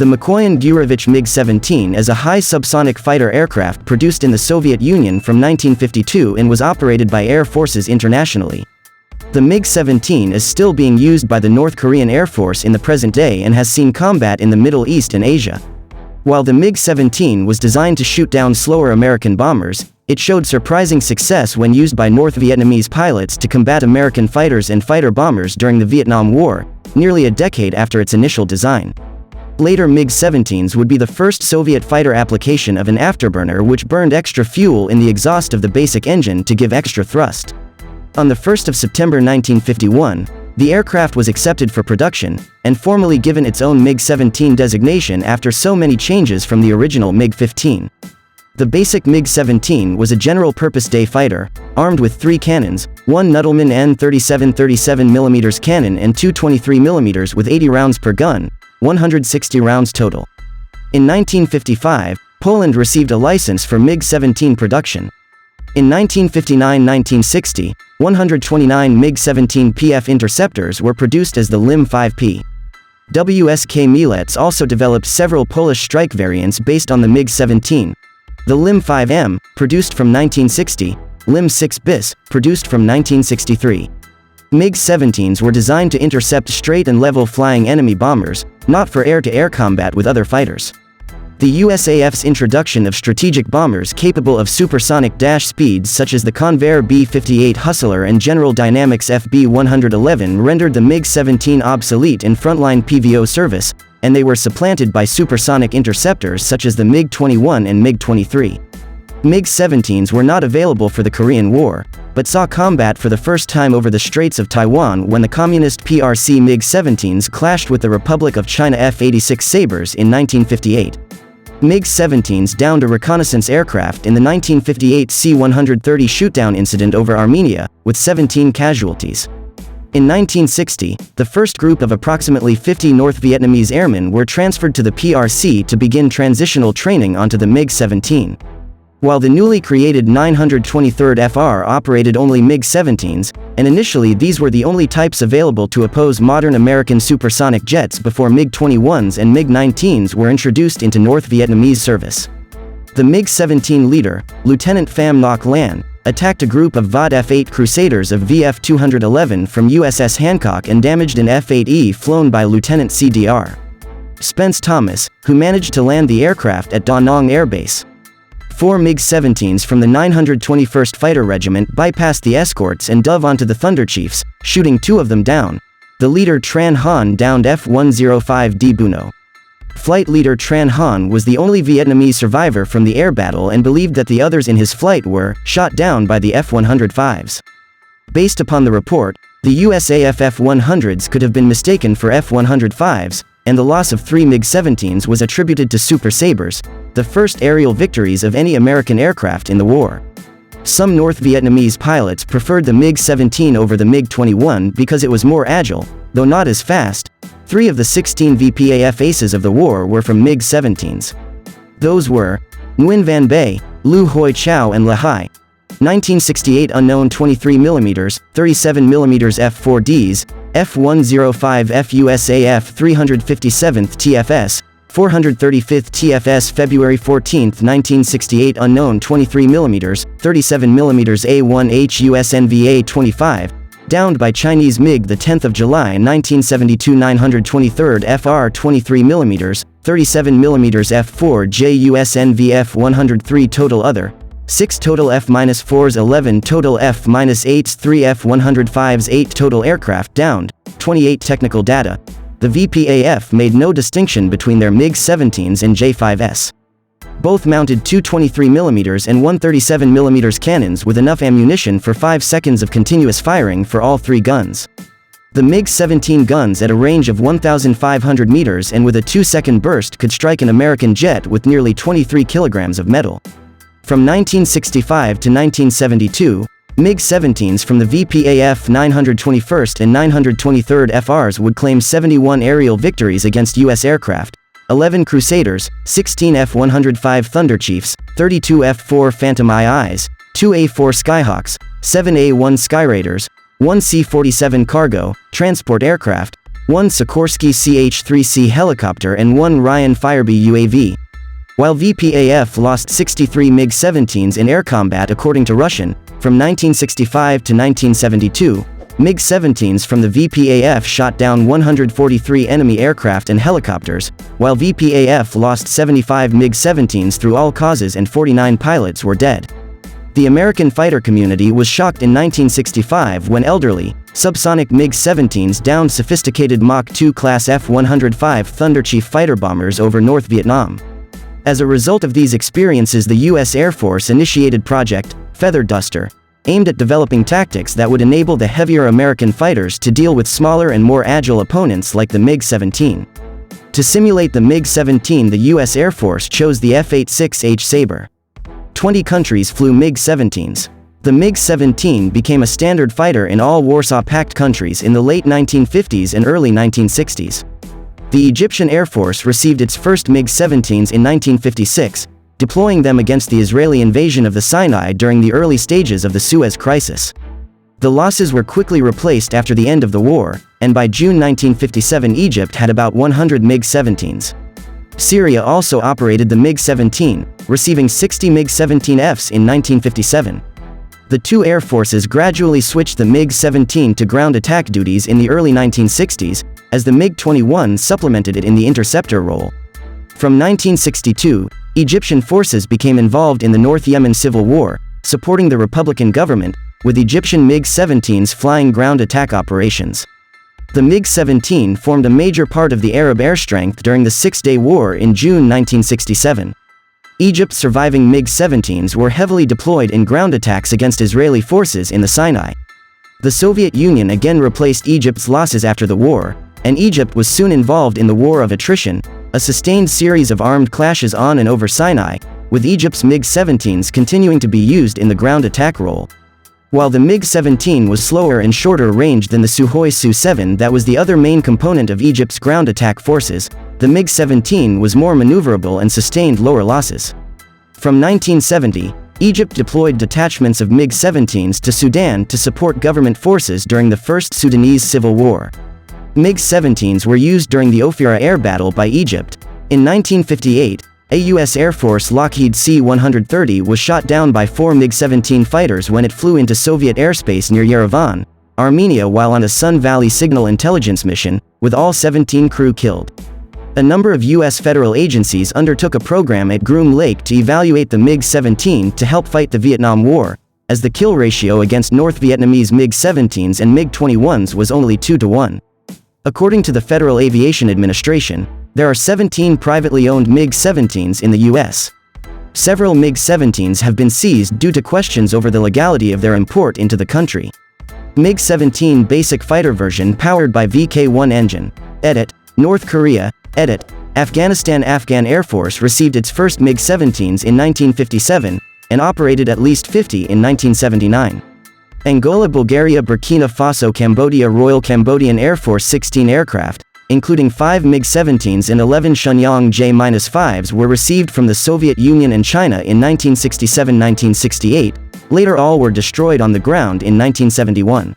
The Mikoyan-Gurevich MiG-17 is a high-subsonic fighter aircraft produced in the Soviet Union from 1952 and was operated by air forces internationally. The MiG-17 is still being used by the North Korean Air Force in the present day and has seen combat in the Middle East and Asia. While the MiG-17 was designed to shoot down slower American bombers, it showed surprising success when used by North Vietnamese pilots to combat American fighters and fighter bombers during the Vietnam War, nearly a decade after its initial design. Later MiG-17s would be the first Soviet fighter application of an afterburner which burned extra fuel in the exhaust of the basic engine to give extra thrust. On the 1st of September 1951, the aircraft was accepted for production, and formally given its own MiG-17 designation after so many changes from the original MiG-15. The basic MiG-17 was a general-purpose day fighter, armed with 3 cannons, one Nudelman N-37 37mm cannon and two 23mm with 80 rounds per gun, 160 rounds total. In 1955, Poland received a license for MiG-17 production. In 1959–1960, 129 MiG-17 PF interceptors were produced as the LIM-5P. WSK Mielec also developed several Polish strike variants based on the MiG-17. The LIM-5M, produced from 1960, LIM-6 bis, produced from 1963. MiG-17s were designed to intercept straight and level flying enemy bombers, not for air-to-air combat with other fighters. The USAF's introduction of strategic bombers capable of supersonic dash speeds such as the Convair B-58 Hustler and General Dynamics FB-111 rendered the MiG-17 obsolete in frontline PVO service, and they were supplanted by supersonic interceptors such as the MiG-21 and MiG-23. MiG-17s were not available for the Korean War, but saw combat for the first time over the Straits of Taiwan when the communist PRC MiG-17s clashed with the Republic of China F-86 Sabres in 1958. MiG-17s downed a reconnaissance aircraft in the 1958 C-130 shootdown incident over Armenia, with 17 casualties. In 1960, the first group of approximately 50 North Vietnamese airmen were transferred to the PRC to begin transitional training onto the MiG-17. While the newly created 923rd FR operated only MiG-17s, and initially these were the only types available to oppose modern American supersonic jets before MiG-21s and MiG-19s were introduced into North Vietnamese service. The MiG-17 leader, Lieutenant Pham Ngoc Lan, attacked a group of VOD F-8 Crusaders of VF-211 from USS Hancock and damaged an F-8E flown by Lieutenant C.D.R. Spence Thomas, who managed to land the aircraft at Da Nang Air Base. 4 MiG-17s from the 921st Fighter Regiment bypassed the escorts and dove onto the Thunder Chiefs, shooting 2 of them down. The leader Tran Han downed F-105D Buno. Flight leader Tran Han was the only Vietnamese survivor from the air battle and believed that the others in his flight were shot down by the F-105s. Based upon the report, the USAF F-100s could have been mistaken for F-105s, and the loss of 3 MiG-17s was attributed to Super Sabres, the first aerial victories of any American aircraft in the war. Some North Vietnamese pilots preferred the MiG-17 over the MiG-21 because it was more agile, though not as fast. 3 of the 16 VPAF aces of the war were from MiG-17s. Those were Nguyen Van Bay, Lu Hoi Chau and La Hai. 1968 unknown 23mm, 37mm F-4Ds, F-105F USAF 357th TFS, 435th TFS February 14, 1968 unknown 23mm, 37mm A-1H USNVA 25, downed by Chinese MiG the 10th of July 1972 923rd FR 23mm, 37mm F-4J USNVF 103 total other, 6 total F-4s 11 total F-8s 3 F-105s 8 total aircraft downed, 28 technical data. The VPAF made no distinction between their MiG-17s and J-5S. Both mounted 2 23mm and 1 37mm cannons with enough ammunition for 5 seconds of continuous firing for all 3 guns. The MiG-17 guns at a range of 1,500 meters and with a 2-second burst could strike an American jet with nearly 23 kilograms of metal. From 1965 to 1972, MiG-17s from the VPAF 921st and 923rd FRs would claim 71 aerial victories against U.S. aircraft, 11 Crusaders, 16 F-105 Thunder Chiefs, 32 F-4 Phantom IIs, 2 A-4 Skyhawks, 7 A-1 Skyraiders, 1 C-47 cargo, transport aircraft, 1 Sikorsky CH-3C helicopter and 1 Ryan Firebee UAV. While VPAF lost 63 MiG-17s in air combat according to Russian, from 1965 to 1972, MiG-17s from the VPAF shot down 143 enemy aircraft and helicopters, while VPAF lost 75 MiG-17s through all causes and 49 pilots were dead. The American fighter community was shocked in 1965 when elderly, subsonic MiG-17s downed sophisticated Mach 2 class F-105 Thunderchief fighter bombers over North Vietnam. As a result of these experiences, the U.S. Air Force initiated Project Feather Duster, aimed at developing tactics that would enable the heavier American fighters to deal with smaller and more agile opponents like the MiG-17. To simulate the MiG-17, the U.S. Air Force chose the F-86H Sabre. 20 countries flew MiG-17s. The MiG-17 became a standard fighter in all Warsaw Pact countries in the late 1950s and early 1960s. The Egyptian Air Force received its first MiG-17s in 1956, deploying them against the Israeli invasion of the Sinai during the early stages of the Suez Crisis. The losses were quickly replaced after the end of the war, and by June 1957 Egypt had about 100 MiG-17s. Syria also operated the MiG-17, receiving 60 MiG-17Fs in 1957. The two air forces gradually switched the MiG-17 to ground attack duties in the early 1960s, as the MiG-21 supplemented it in the interceptor role. From 1962, Egyptian forces became involved in the North Yemen civil war, supporting the Republican government, with Egyptian MiG-17s flying ground attack operations. The MiG-17 formed a major part of the Arab air strength during the Six-Day War in June 1967. Egypt's surviving MiG-17s were heavily deployed in ground attacks against Israeli forces in the Sinai. The Soviet Union again replaced Egypt's losses after the war, and Egypt was soon involved in the War of Attrition, a sustained series of armed clashes on and over Sinai, with Egypt's MiG-17s continuing to be used in the ground attack role. While the MiG-17 was slower and shorter range than the Sukhoi Su-7 that was the other main component of Egypt's ground attack forces, the MiG-17 was more maneuverable and sustained lower losses. From 1970, Egypt deployed detachments of MiG-17s to Sudan to support government forces during the First Sudanese Civil War. MiG-17s were used during the Ophira air battle by Egypt. In 1958, a U.S. Air Force Lockheed C-130 was shot down by 4 MiG-17 fighters when it flew into Soviet airspace near Yerevan, Armenia while on a Sun Valley signal intelligence mission, with all 17 crew killed. A number of U.S. federal agencies undertook a program at Groom Lake to evaluate the MiG-17 to help fight the Vietnam War, as the kill ratio against North Vietnamese MiG-17s and MiG-21s was only 2-1. According to the Federal Aviation Administration, there are 17 privately owned MiG-17s in the U.S. Several MiG-17s have been seized due to questions over the legality of their import into the country. MiG-17 basic fighter version powered by VK-1 engine. Edit. North Korea. Edit. Afghanistan. Afghan Air Force received its first MiG-17s in 1957, and operated at least 50 in 1979. Angola, Bulgaria, Burkina Faso, Cambodia. Royal Cambodian Air Force 16 aircraft, including 5 MiG-17s and 11 Shenyang J-5s were received from the Soviet Union and China in 1967-1968, later all were destroyed on the ground in 1971.